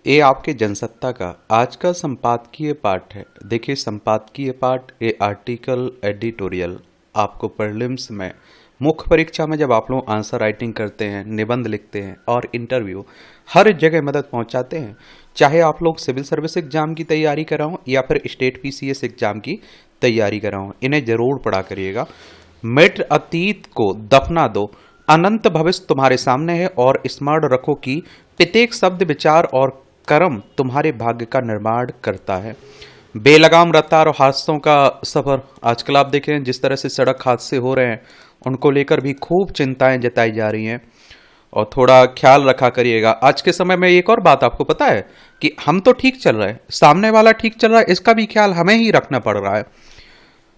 ये आपके जनसत्ता का आज का संपादकीय पाठ है। देखिए, संपादकीय पाठ ये आर्टिकल एडिटोरियल आपको प्रीलिम्स में, मुख्य परीक्षा में जब आप लोग आंसर राइटिंग करते हैं, निबंध लिखते हैं और इंटरव्यू, हर जगह मदद पहुंचाते हैं। चाहे आप लोग सिविल सर्विस एग्जाम की तैयारी कर रहे हो या फिर स्टेट पीसीएस एग्जाम की तैयारी कर रहे हो, इन्हें जरूर पढ़ा करिएगा। मिट अतीत को दफना दो, अनंत भविष्य तुम्हारे सामने है और स्मरण रखो कि प्रत्येक शब्द, विचार और कर्म तुम्हारे भाग्य का निर्माण करता है। बेलगाम रफ्तार और हादसों का सफर, आजकल आप देख रहे हैं जिस तरह से सड़क हादसे हो रहे हैं, उनको लेकर भी खूब चिंताएं जताई जा रही हैं और थोड़ा ख्याल रखा करिएगा। आज के समय में एक और बात आपको पता है कि हम तो ठीक चल रहे हैं, सामने वाला ठीक चल रहा है, इसका भी ख्याल हमें ही रखना पड़ रहा है।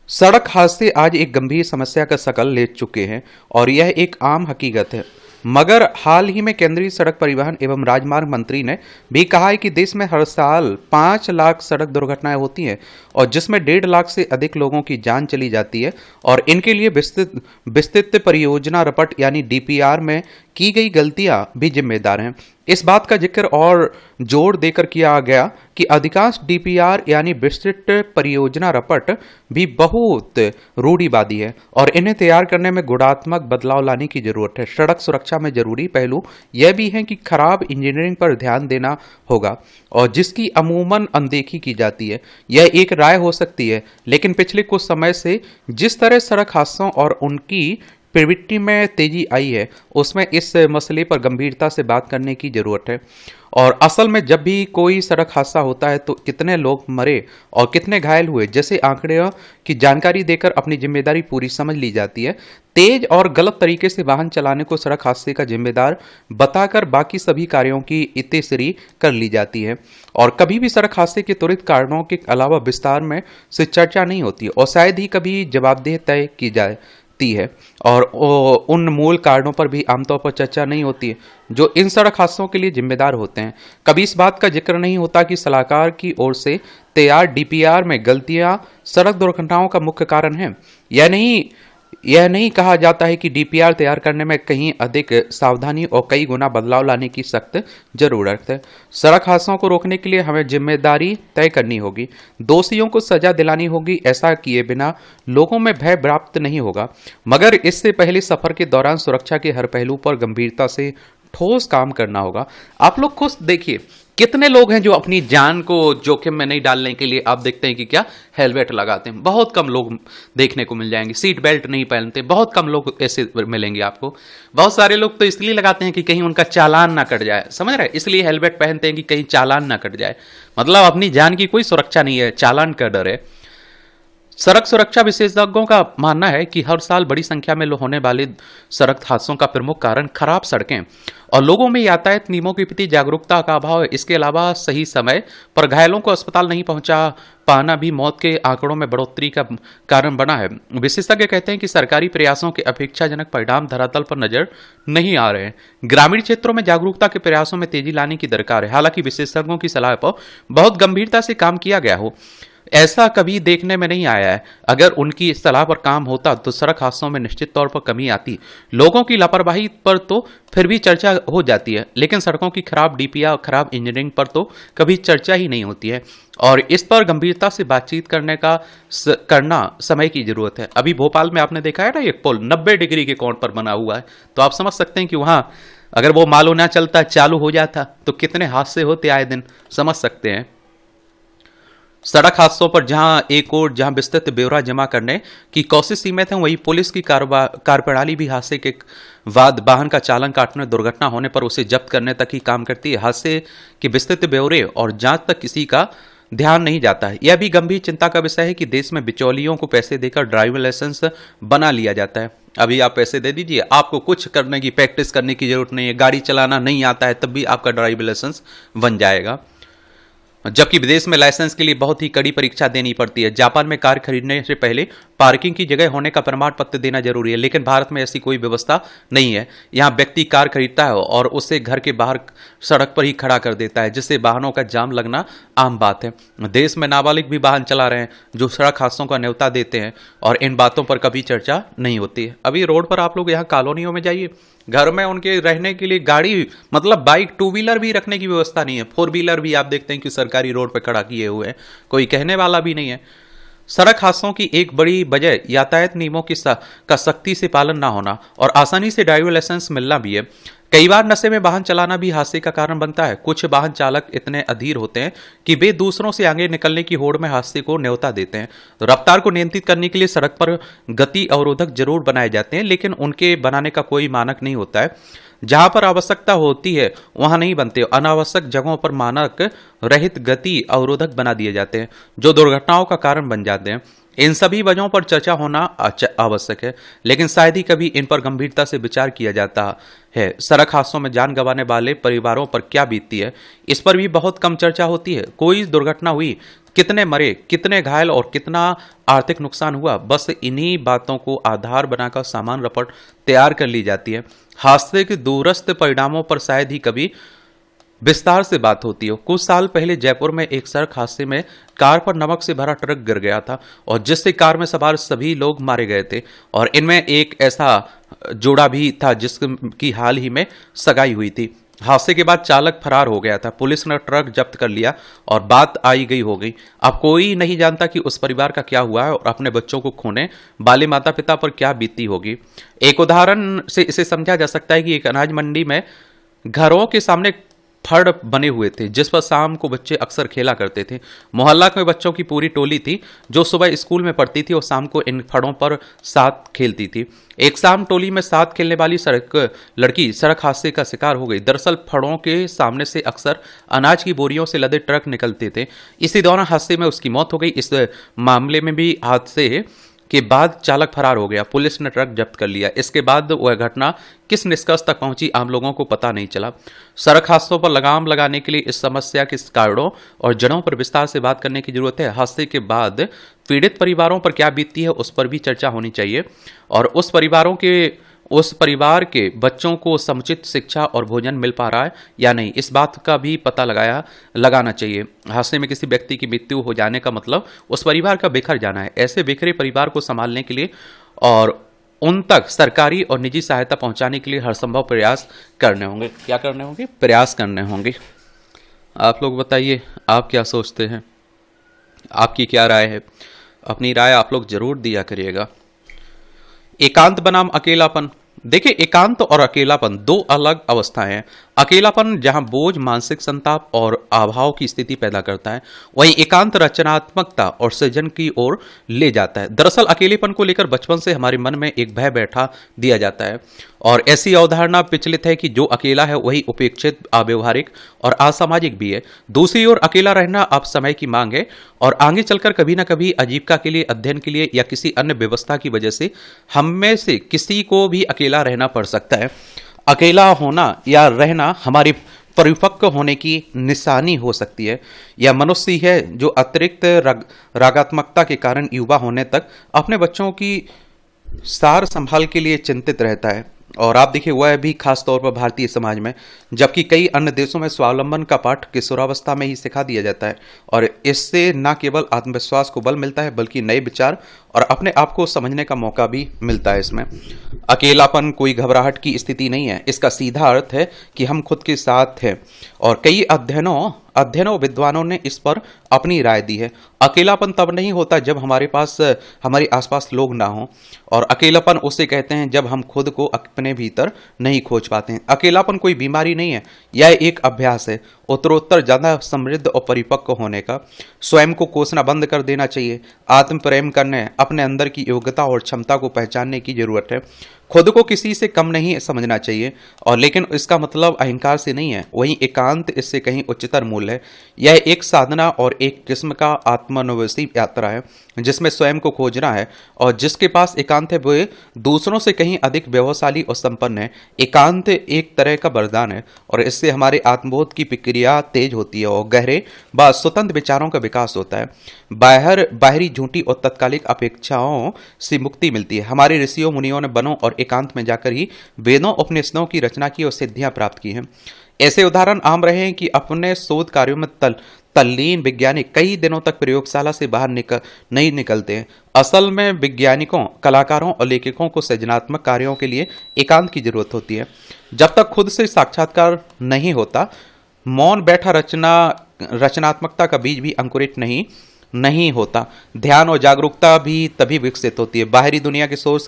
सड़क हादसे आज एक गंभीर समस्या का शकल ले चुके हैं और यह एक आम हकीकत है। मगर हाल ही में केंद्रीय सड़क परिवहन एवं राजमार्ग मंत्री ने भी कहा है कि देश में हर साल 5 लाख सड़क दुर्घटनाएं होती हैं और जिसमें 1.5 लाख से अधिक लोगों की जान चली जाती है और इनके लिए विस्तृत परियोजना रपट यानी डीपीआर में की गई गलतियां भी जिम्मेदार हैं। इस बात का जिक्र और जोर देकर किया गया कि अधिकांश डीपीआर यानी विस्तृत परियोजना रपट भी बहुत रूढ़िवादी है और इन्हें तैयार करने में गुणात्मक बदलाव लाने की जरूरत है। सड़क सुरक्षा में जरूरी पहलू यह भी है कि खराब इंजीनियरिंग पर ध्यान देना होगा और जिसकी अमूमन अनदेखी की जाती है। यह एक राय हो सकती है, लेकिन पिछले कुछ समय से जिस तरह सड़क हादसों और उनकी प्रवृत्ति में तेजी आई है, उसमें इस मसले पर गंभीरता से बात करने की जरूरत है। और असल में जब भी कोई सड़क हादसा होता है तो कितने लोग मरे और कितने घायल हुए जैसे आंकड़े की जानकारी देकर अपनी जिम्मेदारी पूरी समझ ली जाती है। तेज और गलत तरीके से वाहन चलाने को सड़क हादसे का जिम्मेदार बताकर बाकी सभी कार्यों की इत्तेसरी कर ली जाती है और कभी भी सड़क हादसे के त्वरित कारणों के अलावा विस्तार में से चर्चा नहीं होती और शायद ही कभी जवाबदेह तय की जाए है और उन मूल कारणों पर भी आमतौर पर चर्चा नहीं होती है जो इन सड़क हादसों के लिए जिम्मेदार होते हैं। कभी इस बात का जिक्र नहीं होता कि सलाहकार की ओर से तैयार डीपीआर में गलतियां सड़क दुर्घटनाओं का मुख्य कारण है। यह नहीं कहा जाता है कि डीपीआर तैयार करने में कहीं अधिक सावधानी और कई गुना बदलाव लाने की सख्त जरूरत है। सड़क हादसों को रोकने के लिए हमें जिम्मेदारी तय करनी होगी, दोषियों को सजा दिलानी होगी। ऐसा किए बिना लोगों में भय प्राप्त नहीं होगा, मगर इससे पहले सफर के दौरान सुरक्षा के हर पहलू पर गंभीरता से ठोस काम करना होगा। आप लोग खुद देखिए कितने लोग हैं जो अपनी जान को जोखिम में नहीं डालने के लिए आप देखते हैं कि क्या हेलमेट लगाते हैं। बहुत कम लोग देखने को मिल जाएंगे। सीट बेल्ट नहीं पहनते, बहुत कम लोग ऐसे मिलेंगे आपको। बहुत सारे लोग तो इसलिए लगाते हैं कि कहीं उनका चालान ना कट जाए, समझ रहे हैं, इसलिए हेलमेट पहनते हैं कि कहीं चालान ना कट जाए। मतलब अपनी जान की कोई सुरक्षा नहीं है, चालान का डर है। सड़क सुरक्षा विशेषज्ञों का मानना है कि हर साल बड़ी संख्या में होने वाले सड़क हादसों का प्रमुख कारण खराब सड़कें और लोगों में यातायात नियमों के प्रति जागरूकता का अभाव है। इसके अलावा सही समय पर घायलों को अस्पताल नहीं पहुंचा पाना भी मौत के आंकड़ों में बढ़ोतरी का कारण बना है। विशेषज्ञ कहते हैं कि सरकारी प्रयासों के अपेक्षाजनक परिणाम धरातल पर नजर नहीं आ रहे हैं। ग्रामीण क्षेत्रों में जागरूकता के प्रयासों में तेजी लाने की दरकार है। हालांकि विशेषज्ञों की सलाह पर बहुत गंभीरता से काम किया गया हो, ऐसा कभी देखने में नहीं आया है। अगर उनकी इस सलाह पर काम होता तो सड़क हादसों में निश्चित तौर पर कमी आती। लोगों की लापरवाही पर तो फिर भी चर्चा हो जाती है, लेकिन सड़कों की खराब डीपीआर और खराब इंजीनियरिंग पर तो कभी चर्चा ही नहीं होती है और इस पर गंभीरता से बातचीत करना समय की जरूरत है। अभी भोपाल में आपने देखा है ना, एक पुल 90 डिग्री के कोण पर बना हुआ है, तो आप समझ सकते हैं कि वहां अगर वो मालूम ना चलता, चालू हो जाता तो कितने हादसे होते आए दिन, समझ सकते हैं। सड़क हादसों पर जहां विस्तृत ब्यौरा जमा करने की कोशिश सीमित है, वहीं पुलिस की कार्यप्रणाली भी हादसे के बाद वाहन का चालन काटने, दुर्घटना होने पर उसे जब्त करने तक ही काम करती है। हादसे के विस्तृत ब्यौरे और जांच तक किसी का ध्यान नहीं जाता है। यह भी गंभीर चिंता का विषय है कि देश में बिचौलियों को पैसे देकर ड्राइविंग लाइसेंस बना लिया जाता है। अभी आप पैसे दे दीजिए, आपको कुछ करने की, प्रैक्टिस करने की जरूरत नहीं है, गाड़ी चलाना नहीं आता है तब भी आपका ड्राइविंग लाइसेंस बन जाएगा, जबकि विदेश में लाइसेंस के लिए बहुत ही कड़ी परीक्षा देनी पड़ती है। जापान में कार खरीदने से पहले पार्किंग की जगह होने का प्रमाण पत्र देना जरूरी है, लेकिन भारत में ऐसी कोई व्यवस्था नहीं है। यहाँ व्यक्ति कार खरीदता है और उसे घर के बाहर सड़क पर ही खड़ा कर देता है, जिससे वाहनों का जाम लगना आम बात है। देश में नाबालिग भी वाहन चला रहे हैं जो सड़क हादसों का न्योता देते हैं, और इन बातों पर कभी चर्चा नहीं होती है। अभी रोड पर आप लोग यहाँ कॉलोनियों में जाइए, घर में उनके रहने के लिए गाड़ी, मतलब बाइक, टू व्हीलर भी रखने की व्यवस्था नहीं है। फोर व्हीलर भी आप देखते हैं कि सरकारी रोड पर खड़ा किए हुए हैं, कोई कहने वाला भी नहीं है। सड़क हादसों की एक बड़ी वजह यातायात नियमों का सख्ती से पालन ना होना और आसानी से ड्राइविंग लाइसेंस मिलना भी है। कई बार नशे में वाहन चलाना भी हादसे का कारण बनता है। कुछ वाहन चालक इतने अधीर होते हैं कि वे दूसरों से आगे निकलने की होड़ में हादसे को न्योता देते हैं। तो रफ्तार को नियंत्रित करने के लिए सड़क पर गति अवरोधक जरूर बनाए जाते हैं, लेकिन उनके बनाने का कोई मानक नहीं होता है। जहां पर आवश्यकता होती है वहां नहीं बनते। अनावश्यक जगहों पर मानक रहित गति अवरोधक बना दिए जाते हैं, जो दुर्घटनाओं का कारण बन जाते हैं। इन सभी वजहों पर चर्चा होना आवश्यक है, लेकिन शायद ही कभी इन पर गंभीरता से विचार किया जाता है। सड़क हादसों में जान गंवाने वाले परिवारों पर क्या बीतती है, इस पर भी बहुत कम चर्चा होती है। कोई दुर्घटना हुई, कितने मरे, कितने घायल और कितना आर्थिक नुकसान हुआ, बस इन्हीं बातों को आधार बनाकर सामान्य रिपोर्ट तैयार कर ली जाती है। हादसे के दूरस्थ परिणामों पर शायद ही कभी विस्तार से बात होती है। कुछ साल पहले जयपुर में एक सड़क हादसे में कार पर नमक से भरा ट्रक गिर गया था, और जिससे कार में सवार सभी लोग मारे गए थे, और इनमें एक ऐसा जोड़ा भी था जिसकी हाल ही में सगाई हुई थी। हादसे के बाद चालक फरार हो गया था। पुलिस ने ट्रक जब्त कर लिया और बात आई गई हो गई। अब कोई नहीं जानता कि उस परिवार का क्या हुआ है और अपने बच्चों को खोने वाले माता पिता पर क्या बीती होगी। एक उदाहरण से इसे समझा जा सकता है कि एक अनाज मंडी में घरों के सामने फड़ बने हुए थे, जिस पर शाम को बच्चे अक्सर खेला करते थे। मोहल्ला में बच्चों की पूरी टोली थी जो सुबह स्कूल में पढ़ती थी और शाम को इन फड़ों पर साथ खेलती थी। एक शाम टोली में साथ खेलने वाली लड़की सड़क हादसे का शिकार हो गई। दरअसल फड़ों के सामने से अक्सर अनाज की बोरियों से लदे ट्रक निकलते थे। इसी दौरान हादसे में उसकी मौत हो गई। इस मामले में भी हादसे के बाद चालक फरार हो गया। पुलिस ने ट्रक जब्त कर लिया। इसके बाद वह घटना किस निष्कर्ष तक पहुंची, आम लोगों को पता नहीं चला। सड़क हादसों पर लगाम लगाने के लिए इस समस्या के कारणों और जड़ों पर विस्तार से बात करने की जरूरत है। हादसे के बाद पीड़ित परिवारों पर क्या बीतती है उस पर भी चर्चा होनी चाहिए, और उस परिवार के बच्चों को समुचित शिक्षा और भोजन मिल पा रहा है या नहीं, इस बात का भी पता लगाना चाहिए। हादसे में किसी व्यक्ति की मृत्यु हो जाने का मतलब उस परिवार का बिखर जाना है। ऐसे बिखरे परिवार को संभालने के लिए और उन तक सरकारी और निजी सहायता पहुंचाने के लिए हर संभव प्रयास करने होंगे। क्या करने होंगे? प्रयास करने होंगे। आप लोग बताइए, आप क्या सोचते हैं, आपकी क्या राय है? अपनी राय आप लोग जरूर दिया करिएगा। एकांत बनाम अकेलापन। देखिए, एकांत और अकेलापन दो अलग अवस्थाएं हैं। अकेलापन जहां बोझ, मानसिक संताप और अभाव की स्थिति पैदा करता है, वहीं एकांत रचनात्मकता और सृजन की ओर ले जाता है। दरअसल अकेलेपन को लेकर बचपन से हमारे मन में एक भय बैठा दिया जाता है, और ऐसी अवधारणा प्रचलित है कि जो अकेला है वही उपेक्षित, अव्यवहारिक और असामाजिक भी है। दूसरी ओर अकेला रहना अब समय की मांग है, और आगे चलकर कभी ना कभी आजीविका के लिए, अध्ययन के लिए या किसी अन्य व्यवस्था की वजह से हम में से किसी को भी अकेला रहना पड़ सकता है। अकेला होना या रहना हमारी परिपक्व होने की निशानी हो सकती है। यह मनुष्य है जो अतिरिक्त रागात्मकता के कारण युवा होने तक अपने बच्चों की सार संभाल के लिए चिंतित रहता है। और आप देखिए, वह भी खास तौर पर भारतीय समाज में, जबकि कई अन्य देशों में स्वावलंबन का पाठ किशोरावस्था में ही सिखा दिया जाता है, और इससे न केवल आत्मविश्वास को बल मिलता है बल्कि नए विचार और अपने आप को समझने का मौका भी मिलता है। इसमें अकेलापन कोई घबराहट की स्थिति नहीं है, इसका सीधा अर्थ है कि हम खुद के साथ हैं, और कई अध्ययनों विद्वानों ने इस पर अपनी राय दी है। अकेलापन तब नहीं होता जब हमारे आसपास लोग ना हों, और अकेलापन उसे कहते हैं जब हम खुद को अपने भीतर नहीं खोज पाते हैं। अकेलापन कोई बीमारी नहीं है, यह एक अभ्यास है उत्तरोत्तर ज्यादा समृद्ध और परिपक्व होने का। स्वयं को कोसना बंद कर देना चाहिए। आत्म प्रेम करने, अपने अंदर की योग्यता और क्षमता को पहचानने की जरूरत है। खुद को किसी से कम नहीं समझना चाहिए, और लेकिन इसका मतलब अहंकार से नहीं है। वहीं एकांत इससे कहीं उच्चतर मूल्य है। यह एक साधना और एक किस्म का आत्मान्वेषी यात्रा है जिसमें स्वयं को खोजना है, और जिसके पास एकांत है वे दूसरों से कहीं अधिक व्यवहारशाली और संपन्न है। एकांत एक तरह का वरदान है और इससे हमारे आत्मबोध की प्रक्रिया तेज होती है और गहरे व स्वतंत्र विचारों का विकास होता है। बाहरी झूठी और तत्कालिक अपेक्षाओं से मुक्ति मिलती है। हमारे ऋषियों मुनियों ने वनों और एकांत में जाकर ही वेदों उपनिषदों की रचना की और सिद्धियां प्राप्त की हैं। ऐसे उदाहरण आम रहे हैं कि अपने शोध कार्यों में तल्लीन वैज्ञानिक कई दिनों तक प्रयोगशाला से बाहर नहीं निकलते हैं। असल में वैज्ञानिकों, कलाकारों और लेखकों को सृजनात्मक कार्यों के लिए एकांत की जरूरत होती है। जब तक खुद से साक्षात्कार नहीं होता, मौन बैठा रचनात्मकता का बीज भी अंकुरित नहीं होता। ध्यान और जागरूकता भी तभी विकसित होती है। बाहरी दुनिया के शोर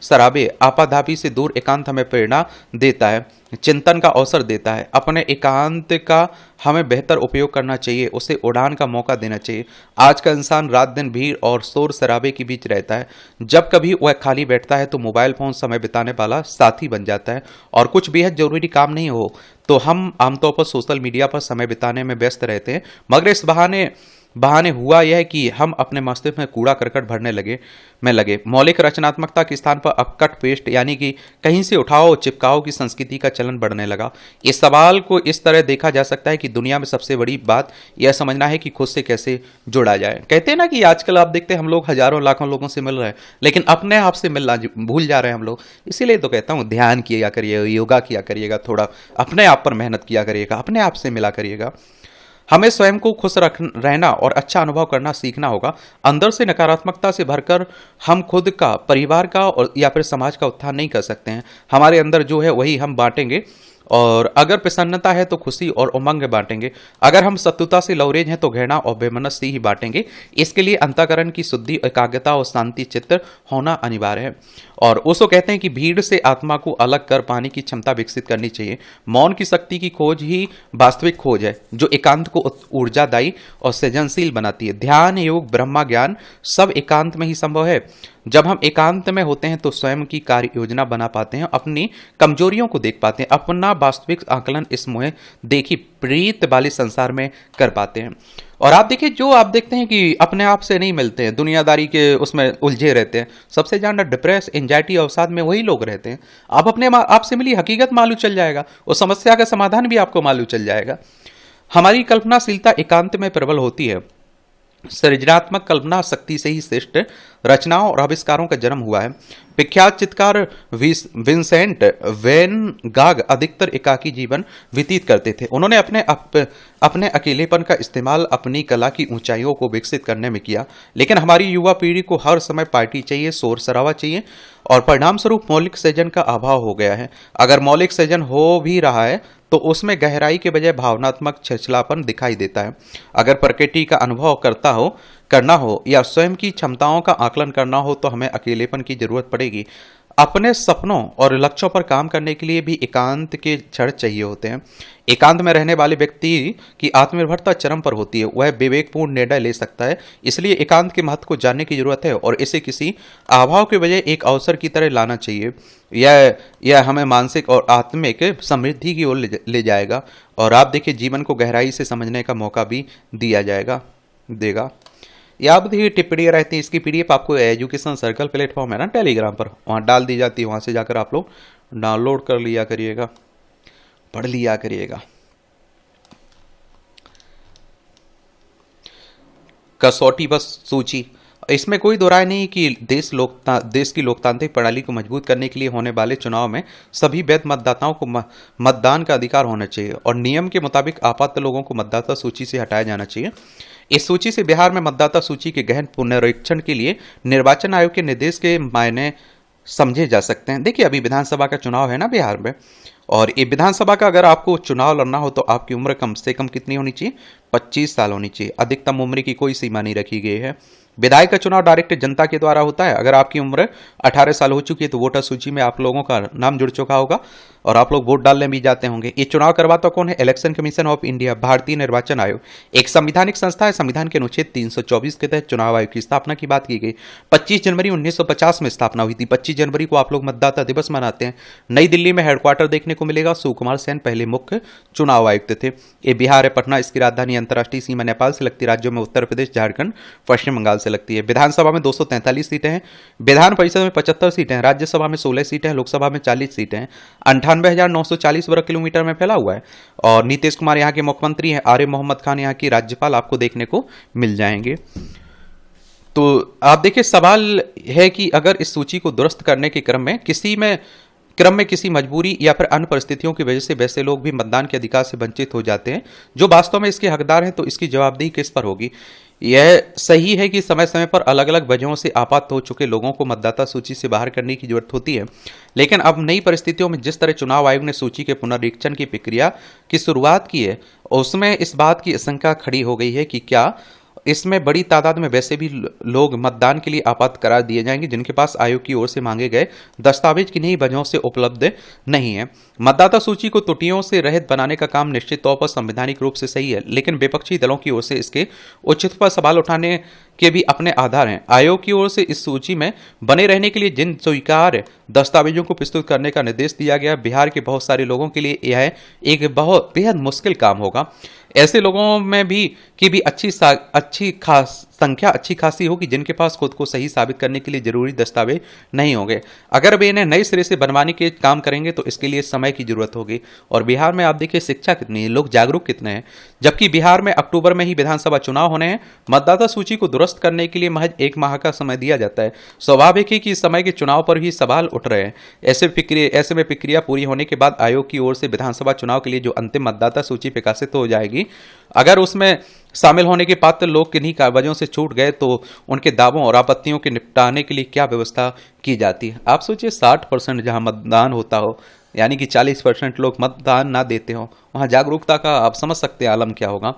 शराबे आपाधापी से दूर एकांत हमें प्रेरणा देता है, चिंतन का अवसर देता है। अपने एकांत का हमें बेहतर उपयोग करना चाहिए, उसे उड़ान का मौका देना चाहिए। आज का इंसान रात दिन भीड़ और शोर शराबे के बीच रहता है। जब कभी वह खाली बैठता है तो मोबाइल फोन समय बिताने वाला साथी बन जाता है, और कुछ बेहद जरूरी काम नहीं हो तो हम आमतौर पर सोशल मीडिया पर समय बिताने में व्यस्त रहते हैं। मगर इस बहाने हुआ यह कि हम अपने मस्तिष्क में कूड़ा करकट भरने लगे। मौलिक रचनात्मकता के स्थान पर अब कट पेस्ट यानी कि कहीं से उठाओ चिपकाओ की संस्कृति का चलन बढ़ने लगा। इस सवाल को इस तरह देखा जा सकता है कि दुनिया में सबसे बड़ी बात यह समझना है कि खुद से कैसे जुड़ा जाए। कहते हैं ना कि आजकल आप देखते हैं हम लोग हजारों लाखों लोगों से मिल रहे हैं, लेकिन अपने आप से मिलना भूल जा रहे हैं हम लोग। इसीलिए तो कहता हूँ ध्यान किया करिएगा, योगा किया करिएगा, थोड़ा अपने आप पर मेहनत किया करिएगा, अपने आप से मिला करिएगा। हमें स्वयं को खुश रहना और अच्छा अनुभव करना सीखना होगा। अंदर से नकारात्मकता से भरकर हम खुद का, परिवार का और या फिर समाज का उत्थान नहीं कर सकते हैं। हमारे अंदर जो है वही हम बांटेंगे, और अगर प्रसन्नता है तो खुशी और उमंग बांटेंगे। अगर हम शत्रुता से लवरेज हैं तो घृणा और बेमनस्सी ही बांटेंगे। इसके लिए अंतःकरण की शुद्धि, एकाग्रता और शांति चित्त होना अनिवार्य है। और उसको कहते हैं कि भीड़ से आत्मा को अलग कर पाने की क्षमता विकसित करनी चाहिए। मौन की शक्ति की खोज ही वास्तविक खोज है जो एकांत को ऊर्जादायी और सृजनशील बनाती है। ध्यान, योग, ब्रह्मा ज्ञान सब एकांत में ही संभव है। जब हम एकांत में होते हैं तो स्वयं की कार्य योजना बना पाते हैं, अपनी कमजोरियों को देख पाते हैं, अपना वास्तविक आकलन इस मोह देखी प्रीत वाले संसार में कर पाते हैं। और आप देखिए, जो आप देखते हैं कि अपने आप से नहीं मिलते हैं, दुनियादारी के उसमें उलझे रहते हैं, सबसे ज्यादा डिप्रेस, एंजाइटी अवसाद में वही लोग रहते हैं। आप अपने आप से मिली, हकीकत मालूम चल जाएगा, उस समस्या का समाधान भी आपको मालूम चल जाएगा। हमारी कल्पनाशीलता एकांत में प्रबल होती है। सृजनात्मक कल्पना शक्ति से ही श्रेष्ठ रचनाओं और आविष्कारों का जन्म हुआ है। विख्यात चित्रकार विंसेंट वैन गाग अधिकतर एकाकी जीवन व्यतीत करते थे। उन्होंने अपने अकेलेपन का इस्तेमाल अपनी कला की ऊंचाइयों को विकसित करने में किया। लेकिन हमारी युवा पीढ़ी को हर समय पार्टी चाहिए, शोर शराबा चाहिए, और परिणाम स्वरूप मौलिक सृजन का अभाव हो गया है। अगर मौलिक सृजन हो भी रहा है तो उसमें गहराई के बजाय भावनात्मक छिछलापन दिखाई देता है। अगर प्रकृति का अनुभव करना हो या स्वयं की क्षमताओं का आकलन करना हो तो हमें अकेलेपन की जरूरत पड़ेगी। अपने सपनों और लक्ष्यों पर काम करने के लिए भी एकांत के क्षण चाहिए होते हैं। एकांत में रहने वाले व्यक्ति की आत्मनिर्भरता चरम पर होती है, वह विवेकपूर्ण निर्णय ले सकता है। इसलिए एकांत के महत्व को जानने की जरूरत है और इसे किसी अभाव के बजाय एक अवसर की तरह लाना चाहिए। यह हमें मानसिक और आत्मिक समृद्धि की ओर ले जाएगा, और आप देखिए जीवन को गहराई से समझने का मौका भी देगा। या देखिए टिप्पणियाँ रहती हैं, इसकी पीडीएफ आपको एजुकेशन सर्कल प्लेटफॉर्म है ना टेलीग्राम पर, वहाँ डाल दी जाती है। वहाँ से जाकर आप लोग डाउनलोड कर लिया करिएगा, पढ़ लिया करिएगा। कसौटी बस सूची, इसमें कोई दो राय नहीं कि देश की लोकतांत्रिक प्रणाली को मजबूत करने के लिए होने वाले चुनाव में सभी वैध मतदाताओं को मतदान का अधिकार होना चाहिए, और नियम के मुताबिक आपात्र लोगों को मतदाता सूची से हटाया जाना चाहिए। इस सूची से बिहार में मतदाता सूची के गहन पुनरीक्षण के लिए निर्वाचन आयोग के निर्देश के मायने समझे जा सकते हैं। देखिए अभी विधानसभा का चुनाव है ना बिहार में, और ये विधानसभा का अगर आपको चुनाव लड़ना हो तो आपकी उम्र कम से कम कितनी होनी चाहिए, 25 साल होनी चाहिए। अधिकतम उम्र की कोई सीमा नहीं रखी गई है। विधायक का चुनाव डायरेक्ट जनता के द्वारा होता है। अगर आपकी उम्र 18 साल हो चुकी है तो वोटर सूची में आप लोगों का नाम जुड़ चुका होगा और आप लोग वोट डालने भी जाते होंगे। ये चुनाव करवाता कौन है? इलेक्शन कमीशन ऑफ इंडिया, भारतीय निर्वाचन आयोग, एक संवैधानिक संस्था है। संविधान के अनुच्छेद 324 के तहत चुनाव आयोग की स्थापना की बात की गई। 25 जनवरी 1950 में स्थापना हुई थी। 25 जनवरी को आप लोग मतदाता दिवस मनाते हैं। नई दिल्ली में हेडक्वार्टर देखने को मिलेगा। सुकुमार सेन पहले मुख्य चुनाव आयुक्त थे। ये बिहार है, पटना इसकी राजधानी। अंतर्राष्ट्रीय सीमा नेपाल से लगती राज्यों में उत्तर प्रदेश, झारखंड, पश्चिम बंगाल से लगती है। विधानसभा में 243 सीटें हैं। विधान परिषद में 75 सीटें हैं। राज्यसभा में 16 सीटें हैं। लोकसभा में 40 सीटें हैं। 98,940 वर्ग किलोमीटर में फैला हुआ है। और नीतीश कुमार यहाँ के मुख्यमंत्री हैं। आरिफ मोहम्मद खान यहाँ की राज्यपाल आपको देखने को मिल जाएंगे। तो आप देखिए, सवाल है कि अगर इस सूची को दुरुस्त करने के क्रम में किसी मजबूरी या फिर अन्य परिस्थितियों की वजह से वैसे लोग भी मतदान के अधिकार से वंचित हो जाते हैं जो वास्तव में इसके हकदार हैं, तो इसकी जवाबदेही किस पर होगी? यह सही है कि समय समय पर अलग अलग वजहों से आपात हो चुके लोगों को मतदाता सूची से बाहर करने की जरूरत होती है, लेकिन अब नई परिस्थितियों में जिस तरह चुनाव आयोग ने सूची के पुनरीक्षण की प्रक्रिया की शुरुआत की है, उसमें इस बात की आशंका खड़ी हो गई है कि क्या इसमें बड़ी तादाद में वैसे भी लोग मतदान के लिए आपात करार दिए जाएंगे जिनके पास आयोग की ओर से मांगे गए दस्तावेज किन्हीं वजहों से उपलब्ध नहीं है। मतदाता सूची को त्रुटियों से रहित बनाने का काम निश्चित तौर पर संवैधानिक रूप से सही है, लेकिन विपक्षी दलों की ओर से इसके उचित पर सवाल उठाने के भी अपने आधार हैं। आयोग की ओर से इस सूची में बने रहने के लिए जिन स्वीकार्य दस्तावेजों को प्रस्तुत करने का निर्देश दिया गया, बिहार के बहुत सारे लोगों के लिए यह एक बहुत बेहद मुश्किल काम होगा। ऐसे लोगों में भी की भी अच्छी खासी होगी जिनके पास खुद को सही साबित करने के लिए जरूरी दस्तावेज नहीं होंगे। अगर वे इन्हें नए सिरे से बनवाने के काम करेंगे तो इसके लिए समय की जरूरत होगी। और बिहार में आप देखिए शिक्षा कितनी है, लोग जागरूक कितने हैं, जबकि बिहार में अक्टूबर में ही विधानसभा चुनाव होने हैं। मतदाता सूची को दुरुस्त करने के लिए महज 1 माह का समय दिया जाता है। स्वाभाविक है कि इस समय के चुनाव पर भी सवाल उठ रहे हैं। ऐसे में प्रक्रिया पूरी होने के बाद आयोग की ओर से विधानसभा चुनाव के लिए जो अंतिम मतदाता सूची प्रकाशित हो जाएगी, अगर उसमें शामिल होने के पात्र लोग किन्हीं वजहों से छूट गए तो उनके दावों और आपत्तियों के निपटाने के लिए क्या व्यवस्था की जाती है? आप सोचिए 60% जहां मतदान होता हो, यानी कि 40% लोग मतदान ना देते हो, वहां जागरूकता का आप समझ सकते हैं आलम क्या होगा।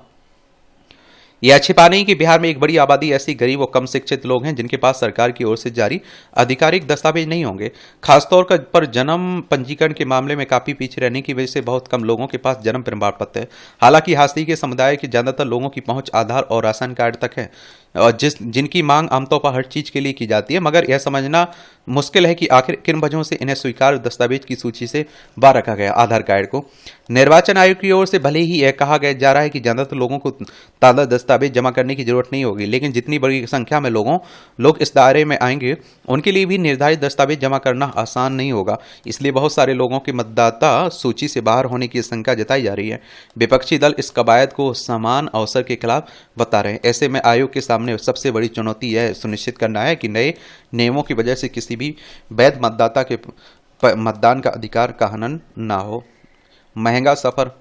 यह छिपा नहीं कि बिहार में एक बड़ी आबादी ऐसी गरीब और कम शिक्षित लोग हैं जिनके पास सरकार की ओर से जारी आधिकारिक दस्तावेज नहीं होंगे। खासतौर पर जन्म पंजीकरण के मामले में काफी पीछे रहने की वजह से बहुत कम लोगों के पास जन्म प्रमाण पत्र है। हालांकि हास्य के समुदाय के ज्यादातर लोगों की पहुंच आधार और राशन कार्ड तक है, और जिनकी मांग आमतौर पर हर चीज के लिए की जाती है, मगर यह समझना मुश्किल है कि आखिर किन वजहों से इन्हें स्वीकार दस्तावेज की सूची से बाहर रखा गया। आधार कार्ड को निर्वाचन आयोग की ओर से भले ही यह कहा गया जा रहा है कि ज्यादातर लोगों को ताज़ा दस्तावेज जमा करने की जरूरत नहीं होगी, लेकिन जितनी बड़ी संख्या में लोग इस दायरे में आएंगे उनके लिए भी निर्धारित दस्तावेज जमा करना आसान नहीं होगा। इसलिए बहुत सारे लोगों की मतदाता सूची से बाहर होने की आशंका जताई जा रही है। विपक्षी दल इस कवायद को समान अवसर के खिलाफ बता रहे हैं। ऐसे में आयोग के सामने सबसे बड़ी चुनौती यह सुनिश्चित करना है कि नए नियमों की वजह से किसी भी वैध मतदाता के मतदान का अधिकार का हनन ना हो। महंगा सफर।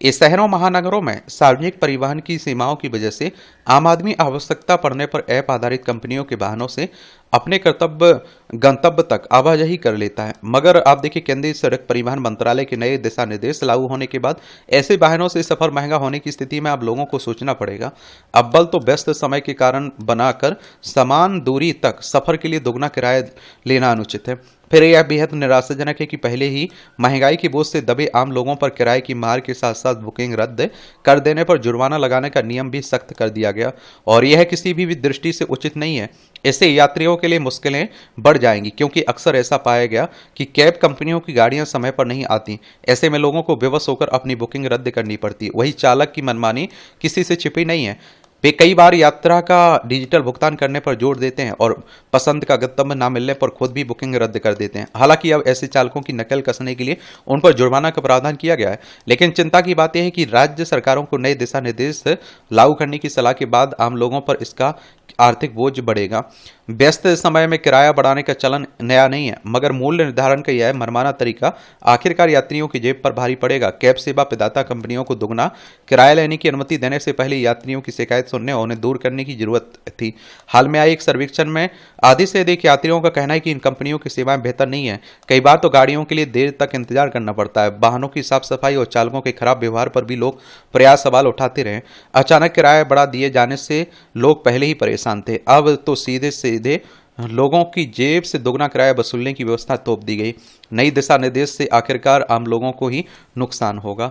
इस शहरों महानगरों में सार्वजनिक परिवहन की सीमाओं की वजह से आम आदमी आवश्यकता पड़ने पर ऐप आधारित कंपनियों के वाहनों से अपने गंतव्य तक आवाजाही कर लेता है, मगर आप देखिए केंद्रीय सड़क परिवहन मंत्रालय के नए दिशा निर्देश लागू होने के बाद ऐसे वाहनों से सफर महंगा होने की स्थिति में अब लोगों को सोचना पड़ेगा। अव्वल तो व्यस्त समय के कारण बनाकर समान दूरी तक सफर के लिए दोगुना किराया लेना अनुचित है। फिर यह बेहद निराशाजनक है कि पहले ही महंगाई की बोझ से दबे आम लोगों पर किराए की मार के साथ साथ बुकिंग रद्द कर देने पर जुर्माना लगाने का नियम भी सख्त कर दिया गया, और यह किसी भी दृष्टि से उचित नहीं है। इससे यात्रियों के लिए मुश्किलें बढ़ जाएंगी, क्योंकि अक्सर ऐसा पाया गया कि कैब कंपनियों की गाड़ियां समय पर नहीं आती। ऐसे में लोगों को बेबस होकर अपनी बुकिंग रद्द करनी पड़ती। वही चालक की मनमानी किसी से छिपी नहीं है। वे कई बार यात्रा का डिजिटल भुगतान करने पर जोर देते हैं और पसंद का गंतव्य न मिलने पर खुद भी बुकिंग रद्द कर देते हैं। हालांकि अब ऐसे चालकों की नकल कसने के लिए उन पर जुर्माना का प्रावधान किया गया है, लेकिन चिंता की बात यह है कि राज्य सरकारों को नए दिशा निर्देश लागू करने की सलाह के बाद आम लोगों पर इसका आर्थिक बोझ बढ़ेगा। व्यस्त समय में किराया बढ़ाने का चलन नया नहीं है, मगर मूल्य निर्धारण का यह मनमाना तरीका आखिरकार यात्रियों की जेब पर भारी पड़ेगा। कैब सेवा प्रदाता कंपनियों को दुगना किराया लेने की अनुमति देने से पहले यात्रियों की शिकायत सुनने और उन्हें दूर करने की जरूरत थी। हाल में आए एक सर्वेक्षण में आधे से अधिक यात्रियों का कहना है कि इन कंपनियों की सेवाएं बेहतर नहीं है। कई बार तो गाड़ियों के लिए देर तक इंतजार करना पड़ता है। वाहनों की साफ सफाई और चालकों के खराब व्यवहार पर भी लोग प्रयास सवाल उठाते रहे। अचानक किराया बढ़ा दिए जाने से लोग पहले ही परेशान थे, अब तो सीधे सीधे लोगों की जेब से दोगुना किराया वसूलने की व्यवस्था थोप दी गई। नई दिशा निर्देश से आखिरकार आम लोगों को ही नुकसान होगा।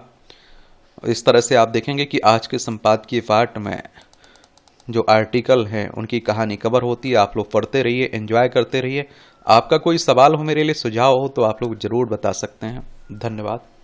इस तरह से आप देखेंगे कि आज के संपादकीय पाठ में जो आर्टिकल हैं उनकी कहानी कवर होती है। आप लोग पढ़ते रहिए, एंजॉय करते रहिए। आपका कोई सवाल हो, मेरे लिए सुझाव हो, तो आप लोग जरूर बता सकते हैं। धन्यवाद।